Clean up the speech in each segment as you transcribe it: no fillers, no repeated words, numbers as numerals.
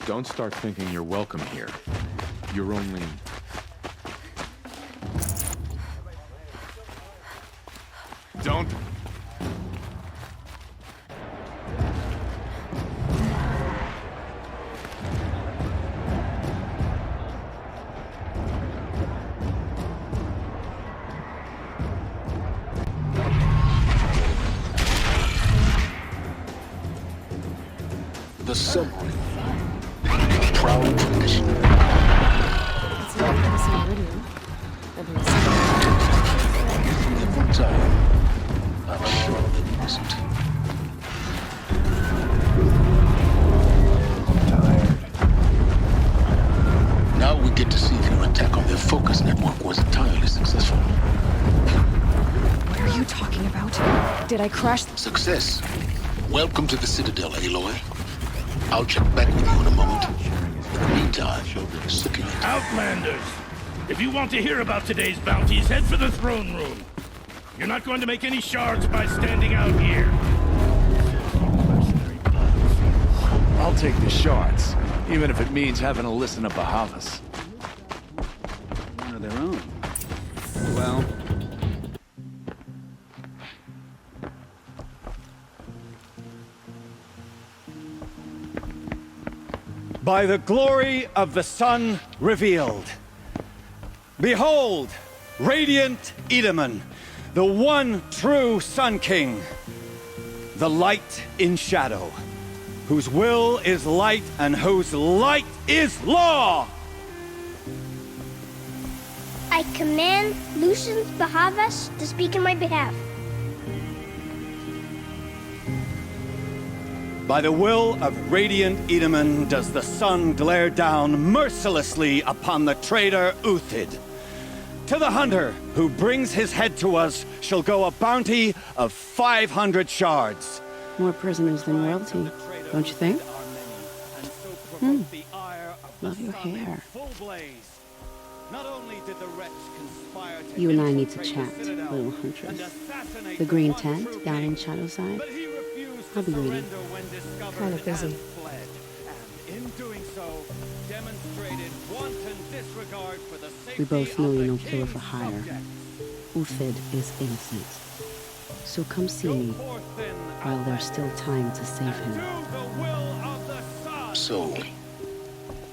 Don't start thinking you're welcome here. You're only... Don't... The summary. Proud tradition. It's not a radio. Every time, I'm sure that it isn't. I'm tired. Now we get to see if your attack on their focus network was entirely successful. What are you talking about? Did I crash? Success. Welcome to the Citadel, Aloy. I'll check back with you in a moment. In the meantime, suck it. Outlanders! If you want to hear about today's bounties, head for the throne room. You're not going to make any shards by standing out here. I'll take the shards, even if it means having to listen to Bahavas. One of their own. Well... By the glory of the sun revealed. Behold, radiant Edaman, the one true Sun King, the light in shadow, whose will is light and whose light is law! I command Lucius Bahavas to speak in my behalf. By the will of radiant Edaman does the sun glare down mercilessly upon the traitor Uthid. To the hunter who brings his head to us shall go a bounty of 500 shards. More prisoners than royalty, don't you think? Love your hair. You and I need to chat, little huntress. The green tent down in Shadowside. I'll be waiting. Kind of busy. We both know you're no killer for hire. Uthid is innocent. So come see me while there's still time to save him. So,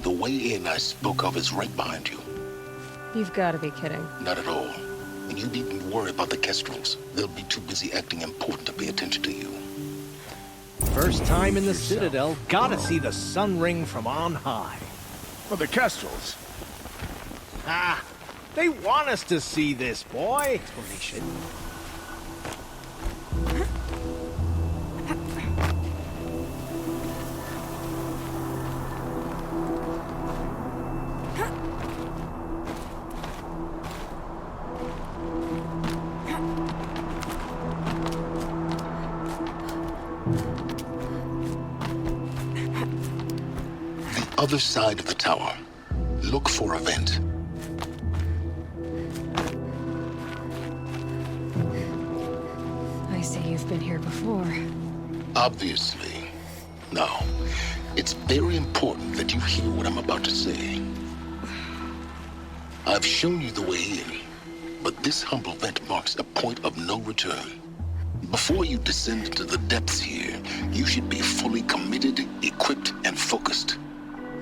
the way in I spoke of is right behind you. You've got to be kidding. Not at all. And you needn't worry about the Kestrels. They'll be too busy acting important to pay attention to you. First time in the Citadel, gotta see the sun ring from on high. For the Kestrels. Ah, they want us to see this, boy. Well, they should. Other side of the tower. Look for a vent. I see you've been here before. Obviously. Now, it's very important that you hear what I'm about to say. I've shown you the way in, but this humble vent marks a point of no return. Before you descend into the depths here, you should be fully committed, equipped, and focused.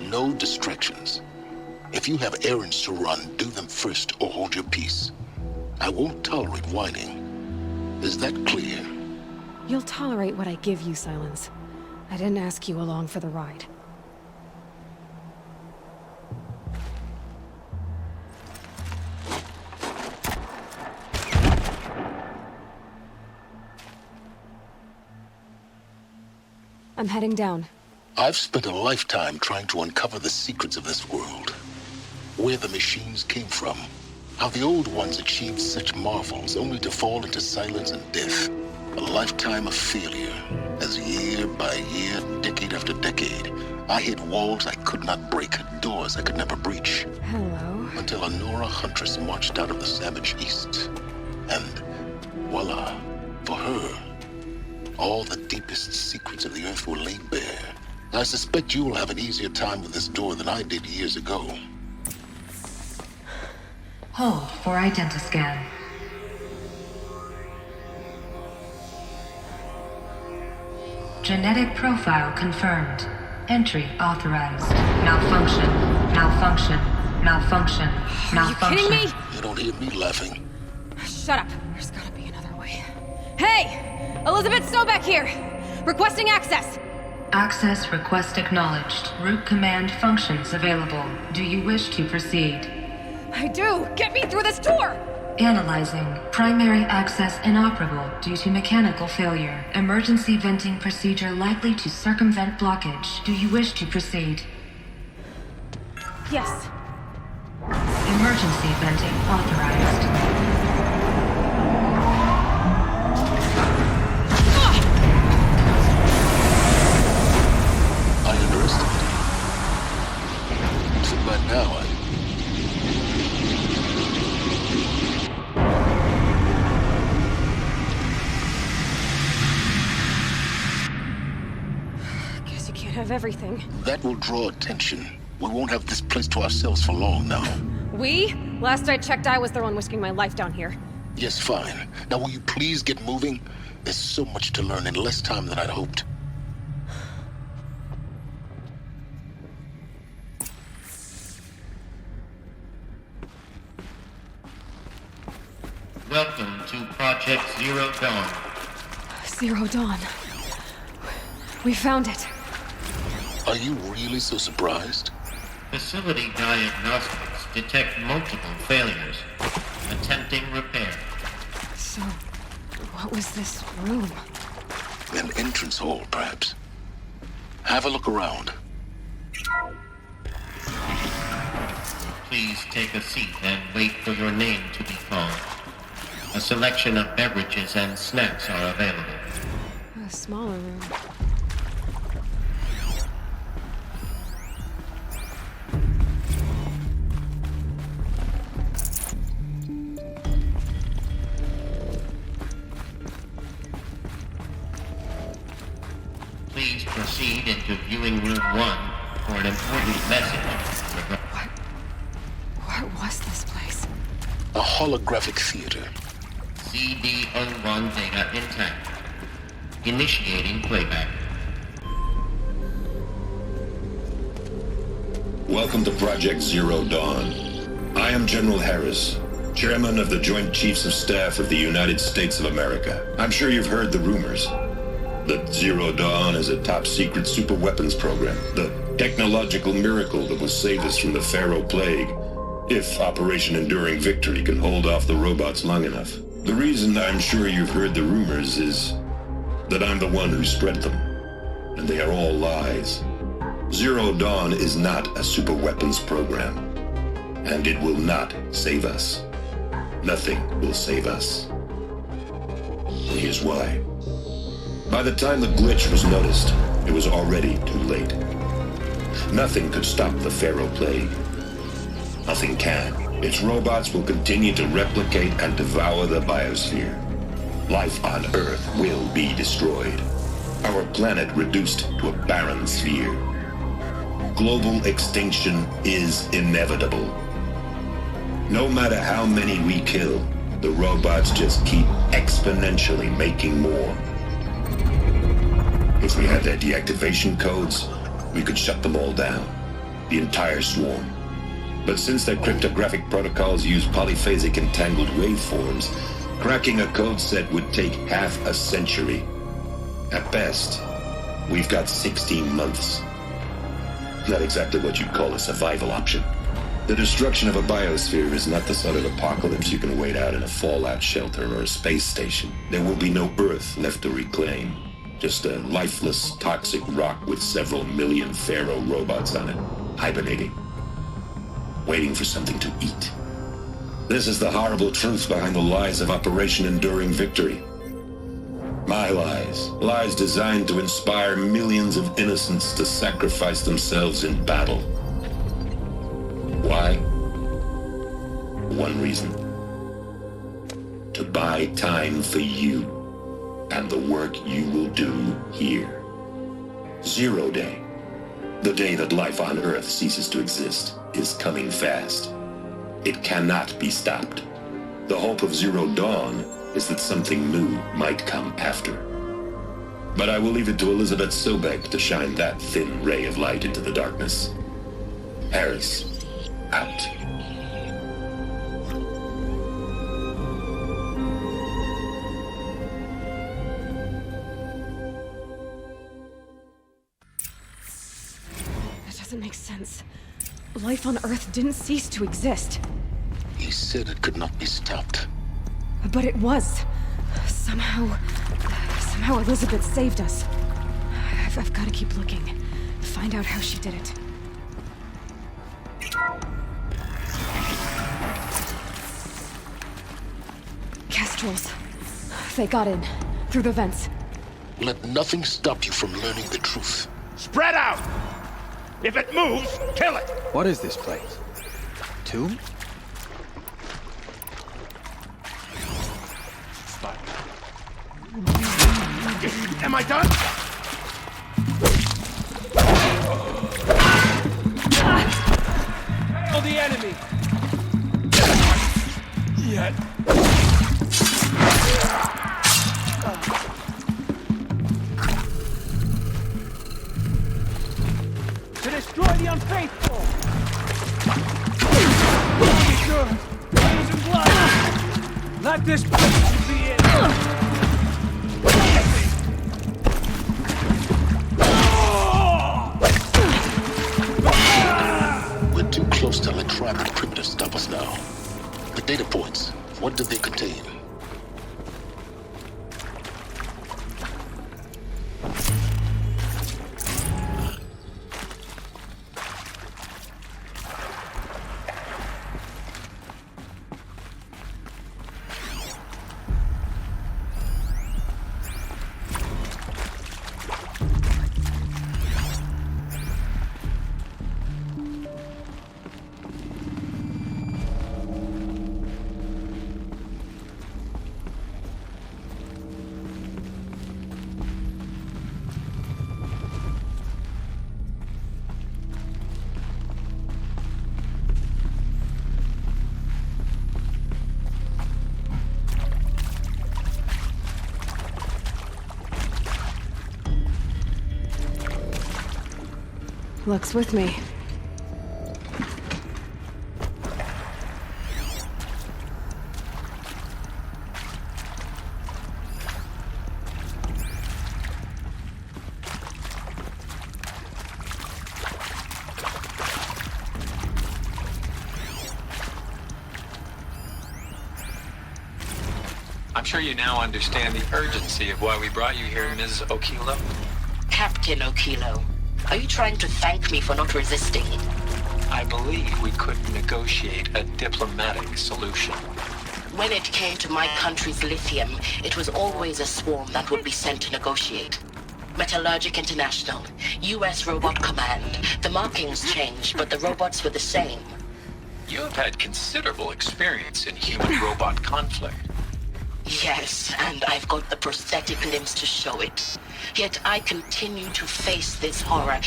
No distractions. If you have errands to run, do them first or hold your peace. I won't tolerate whining. Is that clear? You'll tolerate what I give you, Silence. I didn't ask you along for the ride. I'm heading down. I've spent a lifetime trying to uncover the secrets of this world. Where the machines came from. How the old ones achieved such marvels only to fall into silence and death. A lifetime of failure. As year by year, decade after decade, I hit walls I could not break, doors I could never breach. Hello. Until a Nora huntress marched out of the savage east. And voila, for her, all the deepest secrets of the earth were laid bare. I suspect you will have an easier time with this door than I did years ago. Hold for identiscan. Genetic profile confirmed. Entry authorized. Malfunction. Malfunction. Malfunction. Malfunction. Are you kidding me? You don't hear me laughing. Shut up. There's gotta be another way. Hey! Elizabeth Sobeck here! Requesting access! Access request acknowledged. Root command functions available. Do you wish to proceed? I do! Get me through this door! Analyzing. Primary access inoperable due to mechanical failure. Emergency venting procedure likely to circumvent blockage. Do you wish to proceed? Yes. Emergency venting authorized. I underestimated. So by now Guess you can't have everything. that will draw attention. We won't have this place to ourselves for long now. We? Last I checked, I was the one risking my life down here. Yes, fine. Now will you please get moving? There's so much to learn in less time than I'd hoped. Welcome to Project Zero Dawn. Zero Dawn. We found it. Are you really so surprised? Facility diagnostics detect multiple failures. Attempting repair. So, what was this room? An entrance hall, perhaps. Have a look around. Please take a seat and wait for your name to be called. A selection of beverages and snacks are available. A smaller room. Please proceed into viewing room 1 for an important message. What was this place? A holographic theater. CD01 data intact. Initiating playback. Welcome to Project Zero Dawn. I am General Harris, Chairman of the Joint Chiefs of Staff of the United States of America. I'm sure you've heard the rumors that Zero Dawn is a top-secret super-weapons program, the technological miracle that will save us from the Pharaoh Plague, if Operation Enduring Victory can hold off the robots long enough. The reason I'm sure you've heard the rumors is that I'm the one who spread them, and they are all lies. Zero Dawn is not a super-weapons program, and it will not save us. Nothing will save us. And here's why. By the time the glitch was noticed, it was already too late. Nothing could stop the Pharaoh Plague. Nothing can. Its robots will continue to replicate and devour the biosphere. Life on Earth will be destroyed. Our planet reduced to a barren sphere. Global extinction is inevitable. No matter how many we kill, the robots just keep exponentially making more. If we had their deactivation codes, we could shut them all down, the entire swarm. But since their cryptographic protocols use polyphasic entangled waveforms, cracking a code set would take half a century. At best, we've got 16 months. Not exactly what you'd call a survival option. The destruction of a biosphere is not the sort of apocalypse you can wait out in a fallout shelter or a space station. There will be no Earth left to reclaim. Just a lifeless, toxic rock with several million Pharaoh robots on it, hibernating, waiting for something to eat. This is the horrible truth behind the lies of Operation Enduring Victory. My lies. Lies designed to inspire millions of innocents to sacrifice themselves in battle. Why? One reason. To buy time for you and the work you will do here. Zero Day. The day that life on Earth ceases to exist is coming fast. It cannot be stopped. The hope of Zero Dawn is that something new might come after. But I will leave it to Elizabeth Sobeck to shine that thin ray of light into the darkness. Harris, out. That doesn't make sense. Life on Earth didn't cease to exist. He said it could not be stopped. But it was. Somehow Elizabeth saved us. I've got to keep looking. Find out how she did it. Kestrels. They got in. Through the vents. Let nothing stop you from learning the truth. Spread out! If it moves, kill it! What is this place? Tomb? Am I done? Kill the enemy! Yet. To destroy the unfaithful! Be sure, flames and blood! Let this place be it! We're too close to let Tribe and Primitive stop us now. The data points, what did they contain? Luck's with me. I'm sure you now understand the urgency of why we brought you here, Ms. Okilo. Captain Okilo, are you trying to thank me for not resisting? I believe we could negotiate a diplomatic solution. When it came to my country's lithium, it was always a swarm that would be sent to negotiate. Metallurgic International, U.S. Robot Command. The markings changed, but the robots were the same. You have had considerable experience in human-robot conflict. Yes, and I've got the prosthetic limbs to show it. Yet I continue to face this horror.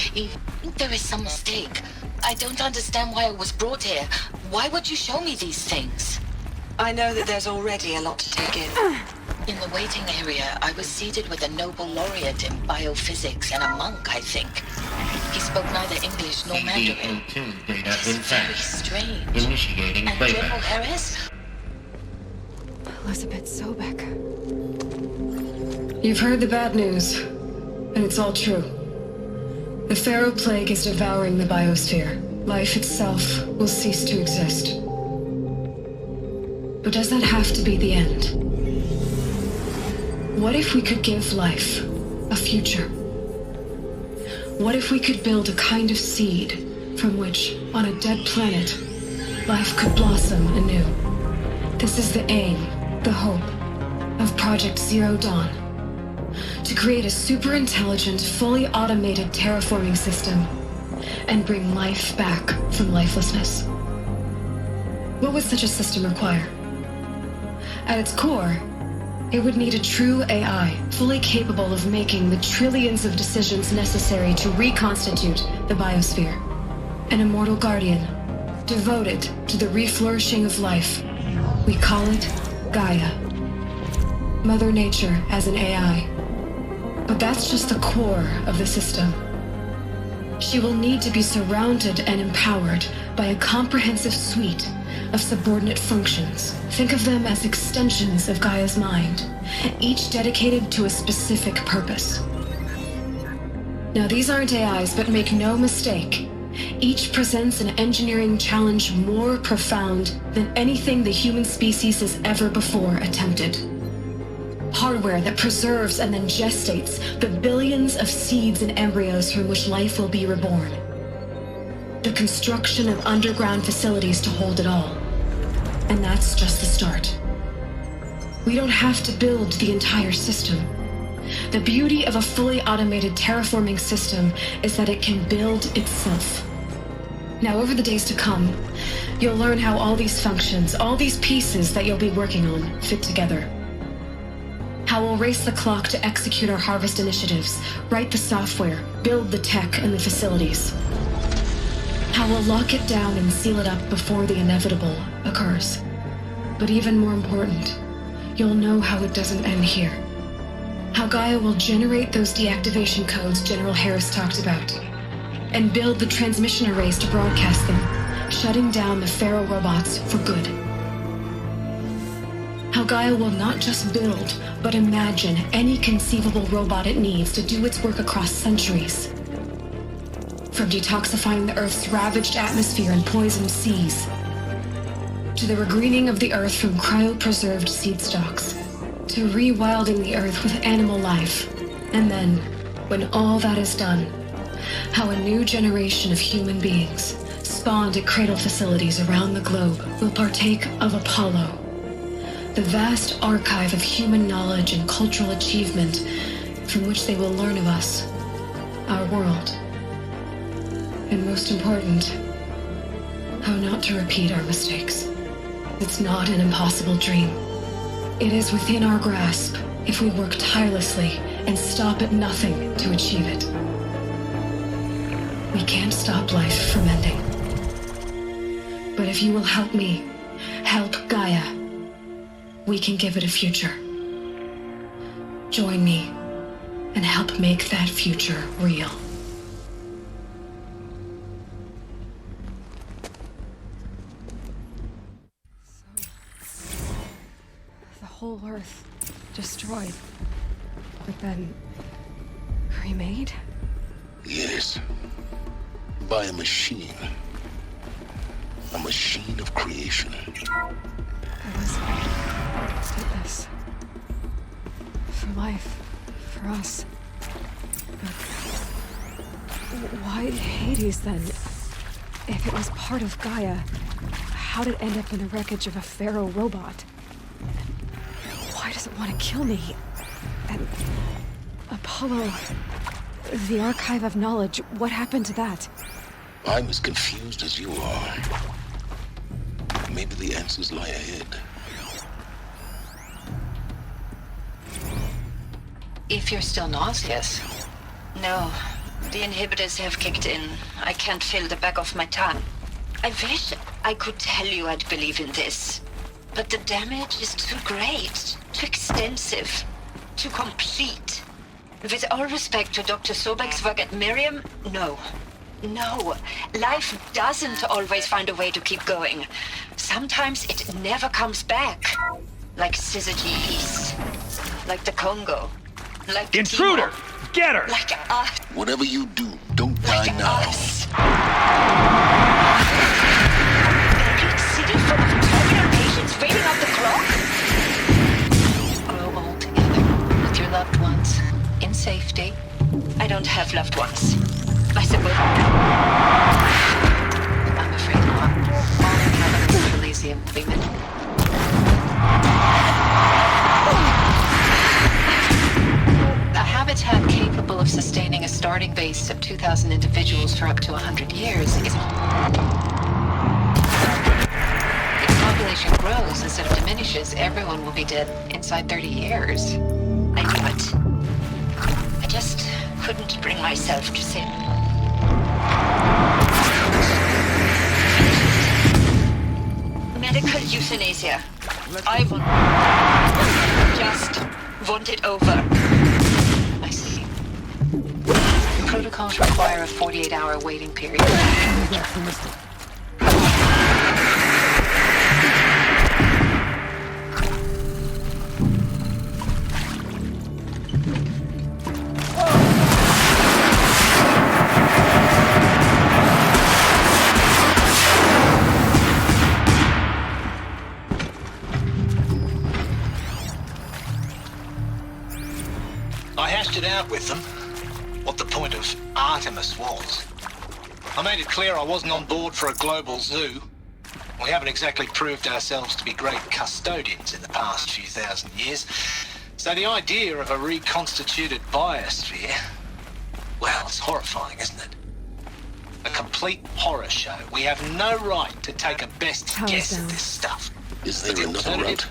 There is some mistake. I don't understand why I was brought here. Why would you show me these things? I know that there's already a lot to take in. In the waiting area, I was seated with a Nobel laureate in biophysics and a monk, I think. He spoke neither English nor Mandarin. Data It's very strange. Initiating And playback. General Harris? Elizabeth Sobeck. You've heard the bad news, and it's all true. The Pharaoh Plague is devouring the biosphere. Life itself will cease to exist. But does that have to be the end? What if we could give life a future? What if we could build a kind of seed from which, on a dead planet, life could blossom anew? This is the aim, the hope, of Project Zero Dawn. To create a super-intelligent, fully automated terraforming system and bring life back from lifelessness. What would such a system require? At its core, It would need a true AI, fully capable of making the trillions of decisions necessary to reconstitute the biosphere. An immortal guardian, devoted to the reflourishing of life. We call it Gaia. Mother Nature as an AI. But that's just the core of the system. She will need to be surrounded and empowered by a comprehensive suite of subordinate functions. Think of them as extensions of Gaia's mind, each dedicated to a specific purpose. Now, these aren't AIs, but make no mistake, each presents an engineering challenge more profound than anything the human species has ever before attempted. Hardware that preserves and then gestates the billions of seeds and embryos from which life will be reborn. The construction of underground facilities to hold it all. And that's just the start. We don't have to build the entire system. The beauty of a fully automated terraforming system is that it can build itself. Now, over the days to come, you'll learn how all these functions, all these pieces that you'll be working on, fit together. How we'll race the clock to execute our harvest initiatives, write the software, build the tech and the facilities. How we'll lock it down and seal it up before the inevitable occurs. But even more important, you'll know how it doesn't end here. How Gaia will generate those deactivation codes General Harris talked about, and build the transmission arrays to broadcast them, shutting down the Pharaoh robots for good. How Gaia will not just build, but imagine any conceivable robot it needs to do its work across centuries. From detoxifying the Earth's ravaged atmosphere and poisoned seas, to the regreening of the Earth from cryopreserved seed stalks, to rewilding the Earth with animal life. And then, when all that is done, how a new generation of human beings, spawned at cradle facilities around the globe, will partake of Apollo, the vast archive of human knowledge and cultural achievement from which they will learn of us, our world. And most important, how not to repeat our mistakes. It's not an impossible dream. It is within our grasp if we work tirelessly and stop at nothing to achieve it. We can't stop life from ending. But if you will help me, help Gaia, we can give it a future. Join me and help make that future real. The whole Earth destroyed, but then remade? Yes. By a machine. A machine of creation. Elizabeth did this. For life. For us. But why Hades then? If it was part of Gaia, how did it end up in the wreckage of a Pharaoh robot? Why does it want to kill me? And Apollo, the archive of knowledge, what happened to that? I'm as confused as you are. Maybe the answers lie ahead. If you're still nauseous. No, the inhibitors have kicked in. I can't feel the back of my tongue. I wish I could tell you I'd believe in this. But the damage is too great, too extensive, too complete. With all respect to Dr. Sobeck's work at Miriam, no. No, life doesn't always find a way to keep going. Sometimes it never comes back. Like Syzygy East. Like the Congo. Like Intruder! Timor. Get her! Like us. Whatever you do, don't die now. Us. Buried city full of terminal patients waiting up the clock? Grow old together with your loved ones. In safety. I don't have loved ones. I suppose. I'm afraid not. All in heaven is Elysium women. A habitat capable of sustaining a starting base of 2,000 individuals for up to 100 years is... Its population population grows instead of diminishes, everyone will be dead inside 30 years. I knew it. I just couldn't bring myself to say. Medical euthanasia. I just want it over. I see. Protocols require a 48-hour waiting period. I hashed it out with them, what the point of Artemis was. I made it clear I wasn't on board for a global zoo. We haven't exactly proved ourselves to be great custodians in the past few thousand years. So the idea of a reconstituted biosphere, well, it's horrifying, isn't it? A complete horror show. We have no right to take a best guess at this stuff. Is there another route?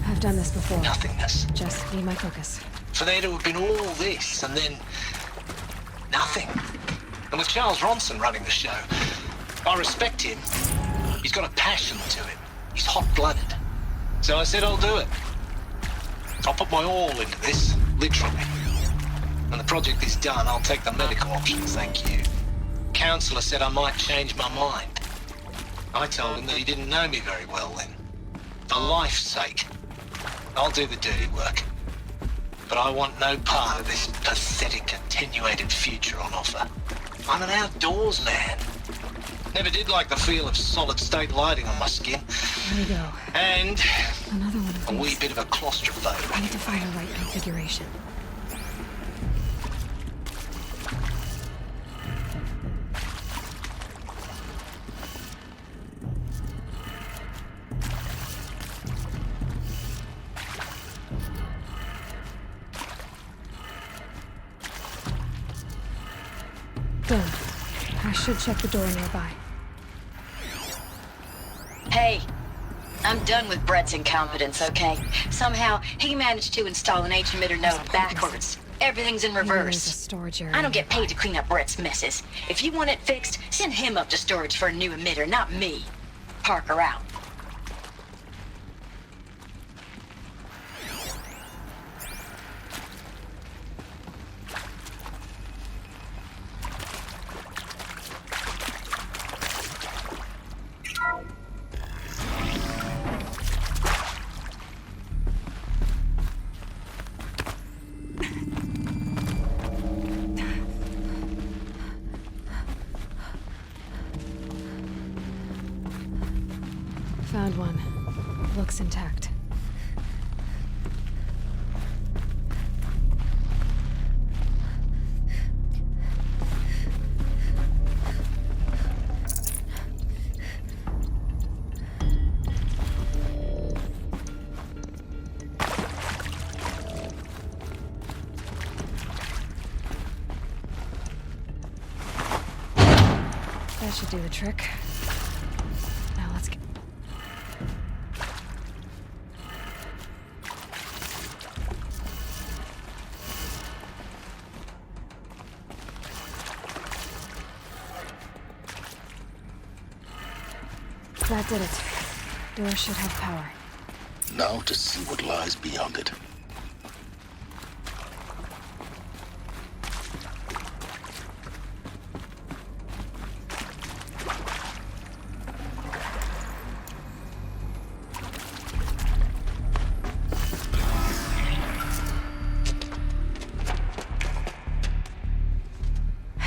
I've done this before. Nothingness. Just need my focus. For there to have been all this, and then nothing. And with Charles Ronson running the show, I respect him. He's got a passion to him. He's hot-blooded. So I said I'll do it. I'll put my all into this, literally. When the project is done, I'll take the medical option, thank you. Counselor said I might change my mind. I told him that he didn't know me very well then. For life's sake, I'll do the dirty work. But I want no part of this pathetic, attenuated future on offer. I'm an outdoors man. Never did like the feel of solid-state lighting on my skin. There we go. And another one of a these. wee bit of a claustrophobe. I need to find the right configuration. Done. I should check the door nearby. Hey, I'm done with Brett's incompetence, okay? Somehow, he managed to install an H-emitter node backwards. Everything's in There's a reverse. storage area. I don't get paid to clean up Brett's messes. If you want it fixed, send him up to storage for a new emitter, not me. Parker out. Found one. Looks intact. That should do the trick. Now let's get... That did it. Door should have power. Now to see what lies beyond it.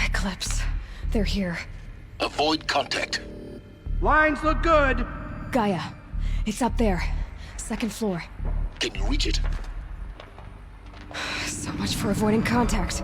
Eclipse. They're here. Avoid contact. Lines look good. Gaia. It's up there. Second floor. Can you reach it? So much for avoiding contact.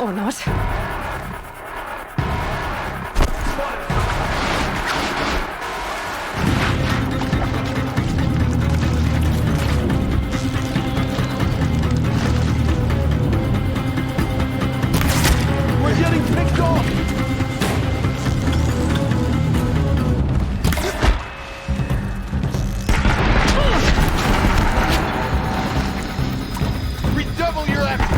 Or not. We're getting picked off! Redouble your effort!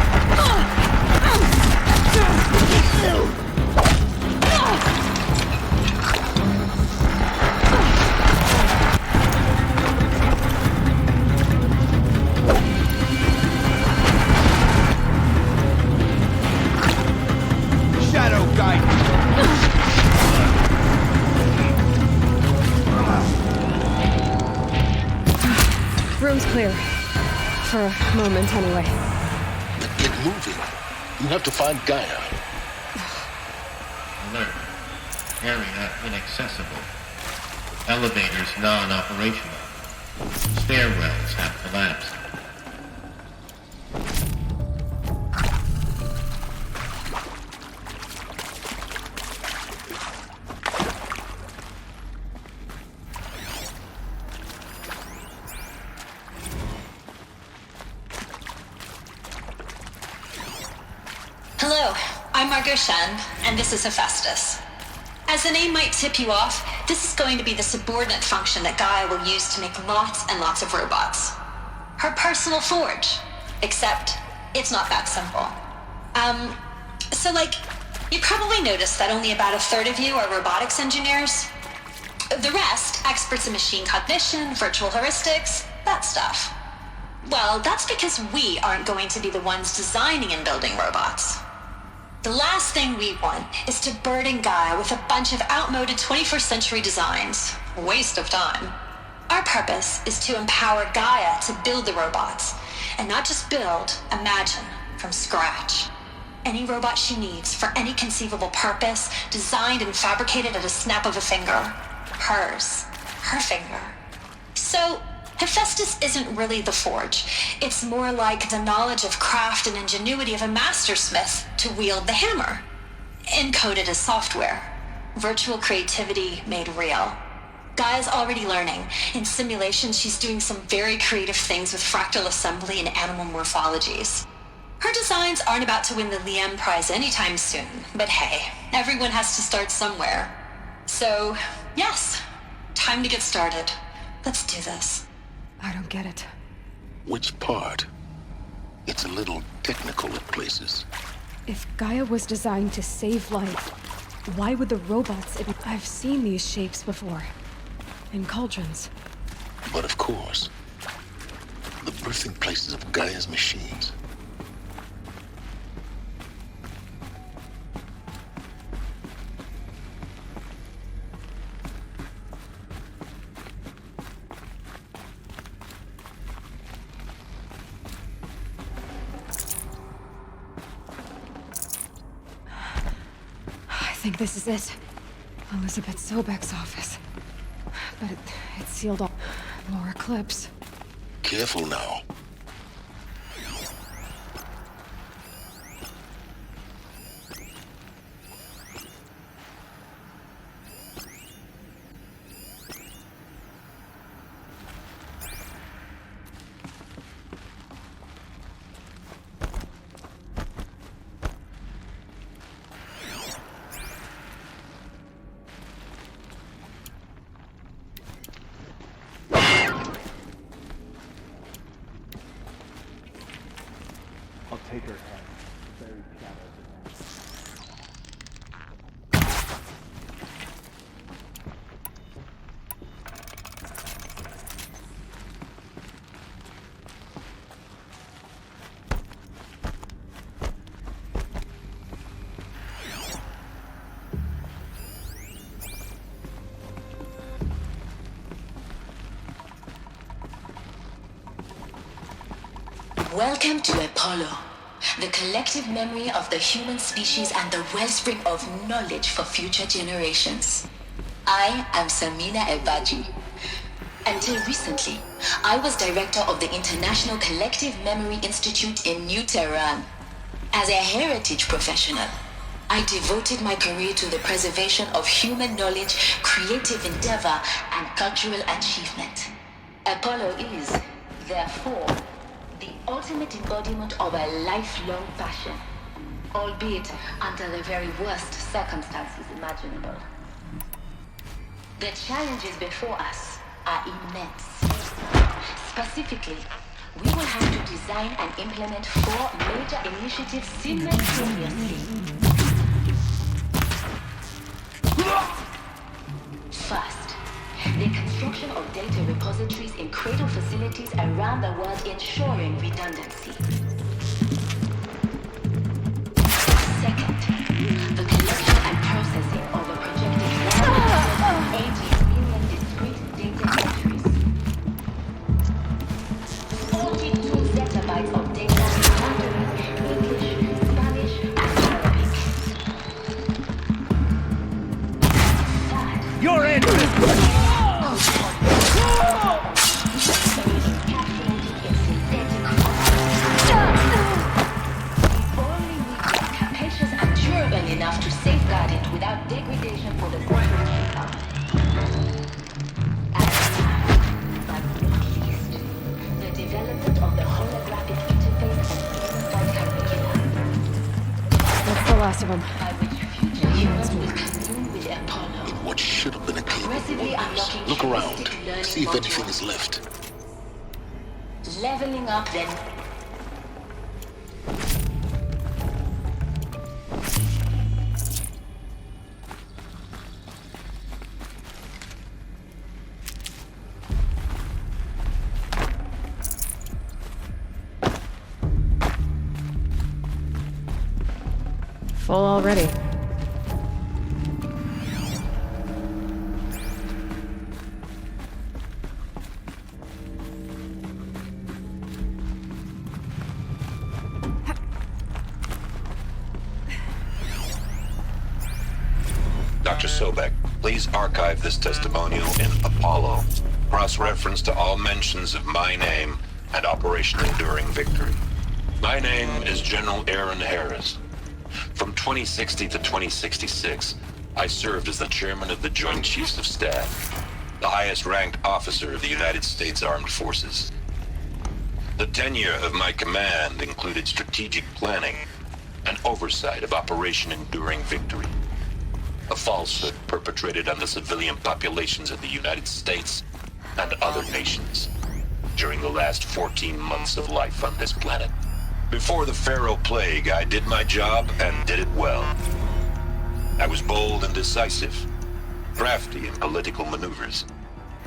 Shadow guide! Room's clear. For a moment, anyway. Get moving. You have to find Gaia. Alert. Area inaccessible. Elevators non-operational. Stairwells have collapsed. Hello, I'm Margot Shen, and this is Hephaestus. As the name might tip you off, this is going to be the subordinate function that Gaia will use to make lots and lots of robots. Her personal forge. Except, it's not that simple. You probably noticed that only about a third of you are robotics engineers. The rest, experts in machine cognition, virtual heuristics, that stuff. Well, that's because we aren't going to be the ones designing and building robots. The last thing we want is to burden Gaia with a bunch of outmoded 21st century designs. Waste of time. Our purpose is to empower Gaia to build the robots, and not just build, imagine, from scratch. Any robot she needs for any conceivable purpose, designed and fabricated at a snap of a finger. Hers. Her finger. So, Hephaestus isn't really the forge. It's more like the knowledge of craft and ingenuity of a mastersmith to wield the hammer. Encoded as software. Virtual creativity made real. Gaia's already learning. In simulation, she's doing some very creative things with fractal assembly and animal morphologies. Her designs aren't about to win the Liam Prize anytime soon, but hey, everyone has to start somewhere. So, yes, time to get started. Let's do this. I don't get it. Which part? It's a little technical at places. If Gaia was designed to save life, why would the robots... I've seen these shapes before. In cauldrons. But of course, the birthing places of Gaia's machines. I think this is it. Elizabeth Sobeck's office. But it's sealed off. More eclipse. Careful now. I'll take her head. Buried shadows Welcome to Apollo, the collective memory of the human species and the wellspring of knowledge for future generations. I am Samina Ebaji. Until recently, I was director of the International Collective Memory Institute in New Tehran. As a heritage professional, I devoted my career to the preservation of human knowledge, creative endeavor, and cultural achievement. Apollo is, therefore, the ultimate embodiment of a lifelong passion, albeit under the very worst circumstances imaginable. The challenges before us are immense. Specifically, we will have to design and implement 4 major initiatives simultaneously. First, the construction of data repositories in cradle facilities around the world, ensuring redundancy. Second, the collection and processing of a projected 80 million discrete data entries. 42 zettabytes of data in Mandarin, English, Spanish, and Arabic. Third, You're in! enough to safeguard it without degradation for the corporate income. And last, but not least, the development of the holographic interface and unified curriculum. That's the last of them. By which future humans will commune with Apollo. In what should have been a clean Progressively unlocking Look around. heuristic learning See if anything modules. is left. Leveling up then. Full already. Dr. Sobeck, please archive this testimonial in Apollo. Cross-reference to all mentions of my name and Operation Enduring Victory. My name is General Aaron Harris. From 2060 to 2066, I served as the chairman of the Joint Chiefs of Staff, the highest-ranked officer of the United States Armed Forces. The tenure of my command included strategic planning and oversight of Operation Enduring Victory, a falsehood perpetrated on the civilian populations of the United States and other nations during the last 14 months of life on this planet. Before the Pharaoh Plague, I did my job and did it well. I was bold and decisive, crafty in political maneuvers.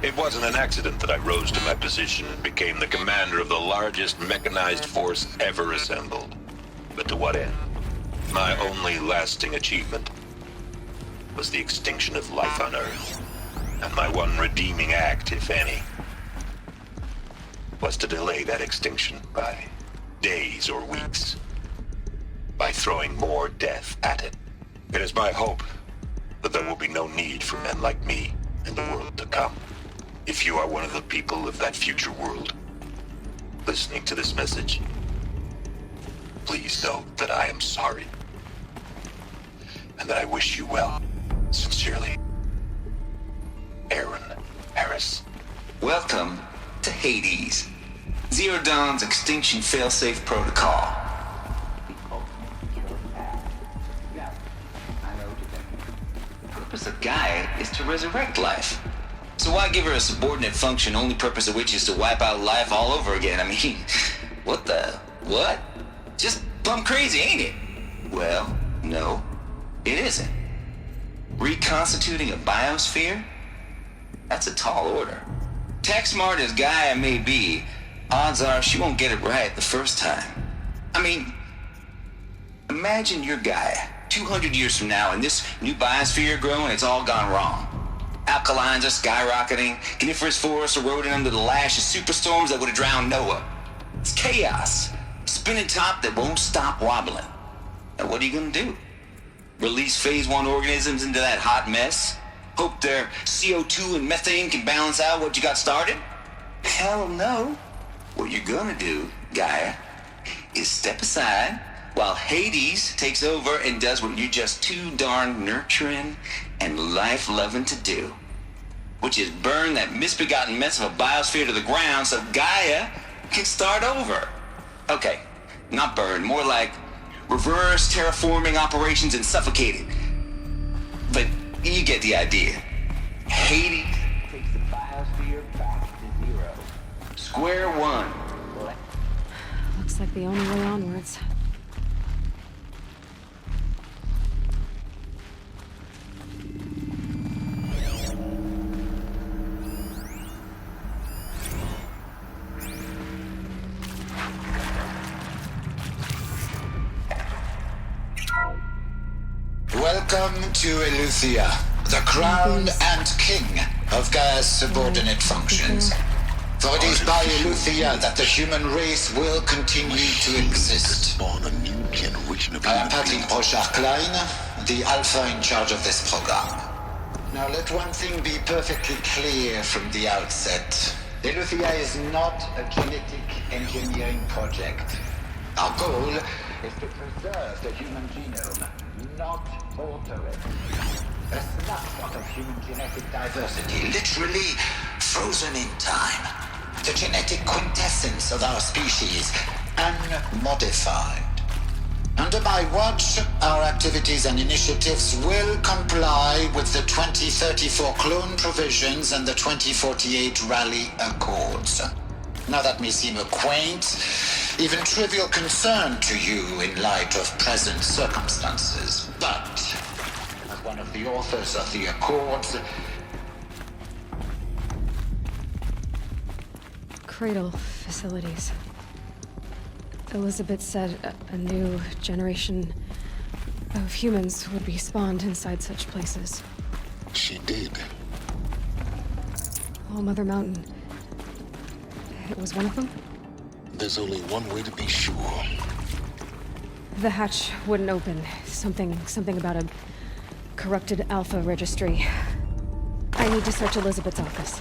It wasn't an accident that I rose to my position and became the commander of the largest mechanized force ever assembled. But to what end? My only lasting achievement was the extinction of life on Earth. And my one redeeming act, if any, was to delay that extinction by days or weeks, by throwing more death at it. It is my hope that there will be no need for men like me in the world to come. If you are one of the people of that future world listening to this message, please know that I am sorry and that I wish you well. Sincerely, Aaron Harris. Welcome to Hades, Zero Dawn's extinction failsafe protocol. The purpose of Gaia is to resurrect life. So why give her a subordinate function, only purpose of which is to wipe out life all over again? I mean, what? Just plumb crazy, ain't it? Well, no, it isn't. Reconstituting a biosphere? That's a tall order. Tech smart as Gaia may be, odds are she won't get it right the first time. I mean, imagine you're Gaia, 200 years from now, and this new biosphere growing, it's all gone wrong. Alkalines are skyrocketing, coniferous forests eroding under the lash of superstorms that would have drowned Noah. It's chaos, spinning top that won't stop wobbling. Now what are you gonna do? Release phase 1 organisms into that hot mess? Hope their CO2 and methane can balance out what you got started? Hell no. What you're gonna do, Gaia, is step aside, while Hades takes over and does what you're just too darn nurturing and life-loving to do, which is burn that misbegotten mess of a biosphere to the ground so Gaia can start over. Okay, not burn, more like reverse terraforming operations and suffocate it. But you get the idea. Hades takes the biosphere back to zero. Square one. Looks like the only way onwards. Welcome to Eleuthia, the crown and king of Gaia's subordinate functions. For it is by Eleuthia that the human race will continue to exist. I am Patrick Brochard-Klein, the Alpha in charge of this program. Now let one thing be perfectly clear from the outset. Eleuthia is not a genetic engineering project. Our goal is to preserve the human genome, not alter it. A snapshot of human genetic diversity, literally frozen in time. The genetic quintessence of our species, unmodified. Under my watch, our activities and initiatives will comply with the 2034 clone provisions and the 2048 Rally Accords. Now that may seem a quaint, even trivial concern to you in light of present circumstances, but as one of the authors of the Accords, Cradle facilities. Elizabeth said a new generation of humans would be spawned inside such places. She did. Oh, Mother Mountain. It was one of them? There's only one way to be sure. The hatch wouldn't open. Something about a corrupted Alpha registry. I need to search Elizabeth's office.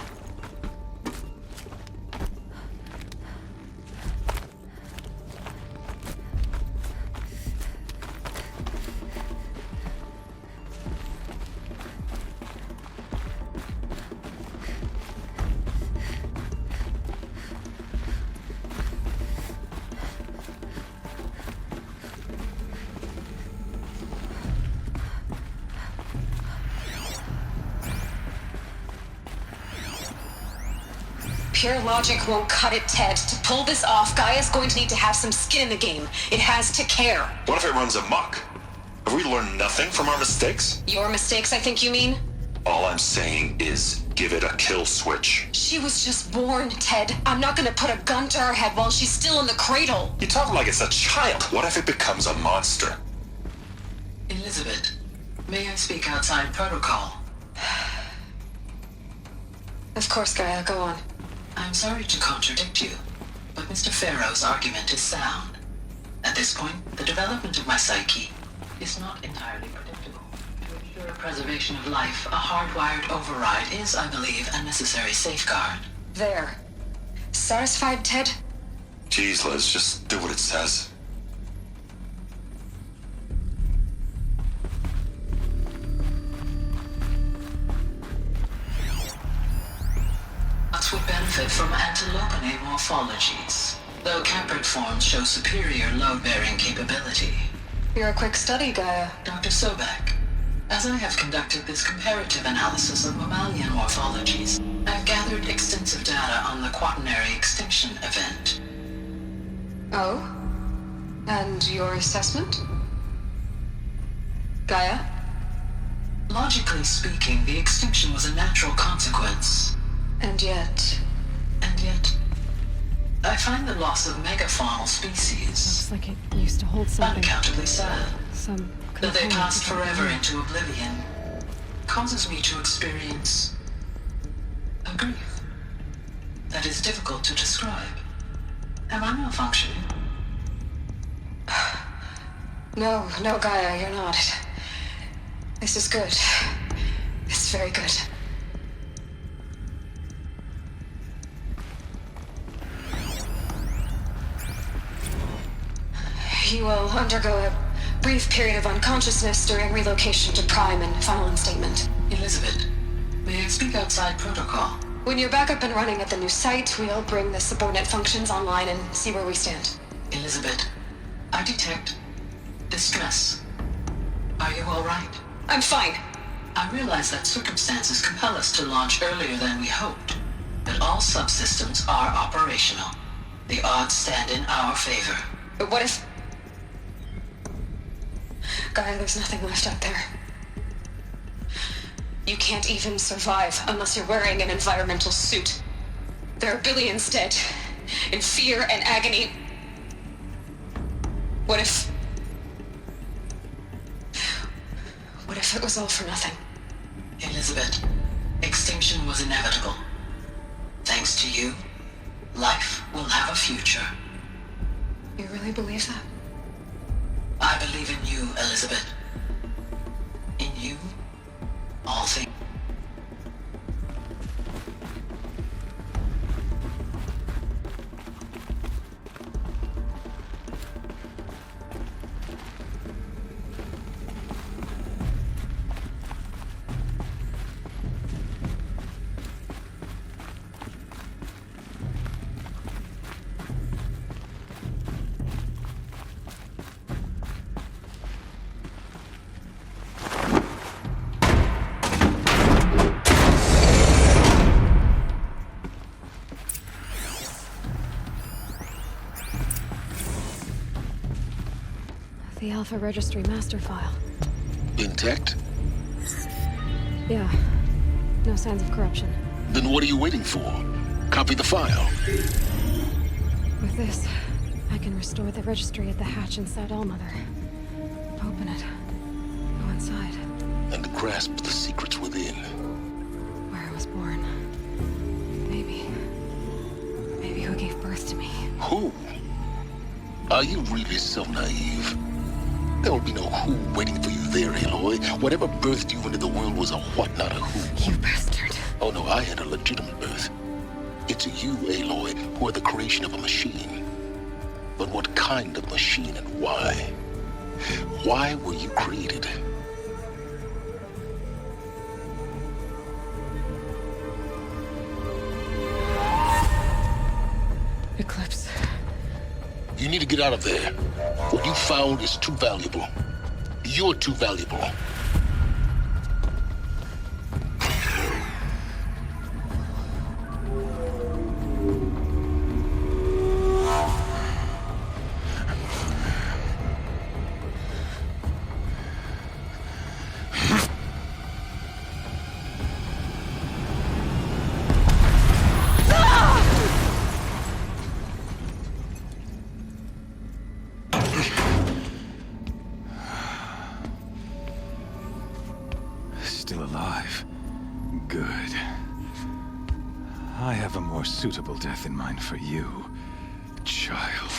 Pure logic won't cut it, Ted. To pull this off, Gaia's going to need to have some skin in the game. It has to care. What if it runs amok? Have we learned nothing from our mistakes? Your mistakes, I think you mean? All I'm saying is give it a kill switch. She was just born, Ted. I'm not gonna put a gun to her head while she's still in the cradle. You talk like it's a child. What if it becomes a monster? Elizabeth, may I speak outside protocol? Of course, Gaia, go on. I'm sorry to contradict you, but Mr. Farrow's argument is sound. At this point, the development of my psyche is not entirely predictable. To ensure preservation of life, a hardwired override is, I believe, a necessary safeguard. There. Satisfied, Ted? Jeez, Liz, just do what it says. Would benefit from antilopinae morphologies, though caprid forms show superior load-bearing capability. You're a quick study, Gaia. Dr. Sobeck, as I have conducted this comparative analysis of mammalian morphologies, I've gathered extensive data on the quaternary extinction event. Oh? And your assessment? Gaia? Logically speaking, the extinction was a natural consequence. And yet, I find the loss of megafaunal species looks like it used to hold something. unaccountably sad. Some That they passed component. forever into oblivion causes me to experience a grief that is difficult to describe. Am I malfunctioning? No, Gaia, you're not. This is good. It's very good. You will undergo a brief period of unconsciousness during relocation to Prime and final instatement. Elizabeth, may I speak outside protocol? When you're back up and running at the new site, we'll bring the subordinate functions online and see where we stand. Elizabeth, I detect distress. Are you all right? I'm fine. I realize that circumstances compel us to launch earlier than we hoped, but all subsystems are operational. The odds stand in our favor. But what if... Gaia, there's nothing left out there. You can't even survive unless you're wearing an environmental suit. There are billions dead, in fear and agony. What if it was all for nothing? Elizabeth, extinction was inevitable. Thanks to you, life will have a future. You really believe that? I believe in you, Elizabeth. In you, all things. The Alpha Registry master file. Intact? Yeah. No signs of corruption. Then what are you waiting for? Copy the file. With this, I can restore the registry at the hatch inside Allmother. Open it. Go inside. And grasp the secrets within. Where I was born. Maybe who gave birth to me. Who? Are you really so naive? There will be no who waiting for you there, Aloy. Whatever birthed you into the world was a what, not a who. You bastard. Oh no, I had a legitimate birth. It's you, Aloy, who are the creation of a machine. But what kind of machine and why? Why were you created? Eclipse. You need to get out of there. What you found is too valuable. You're too valuable. Still alive. Good. I have a more suitable death in mind for you, child.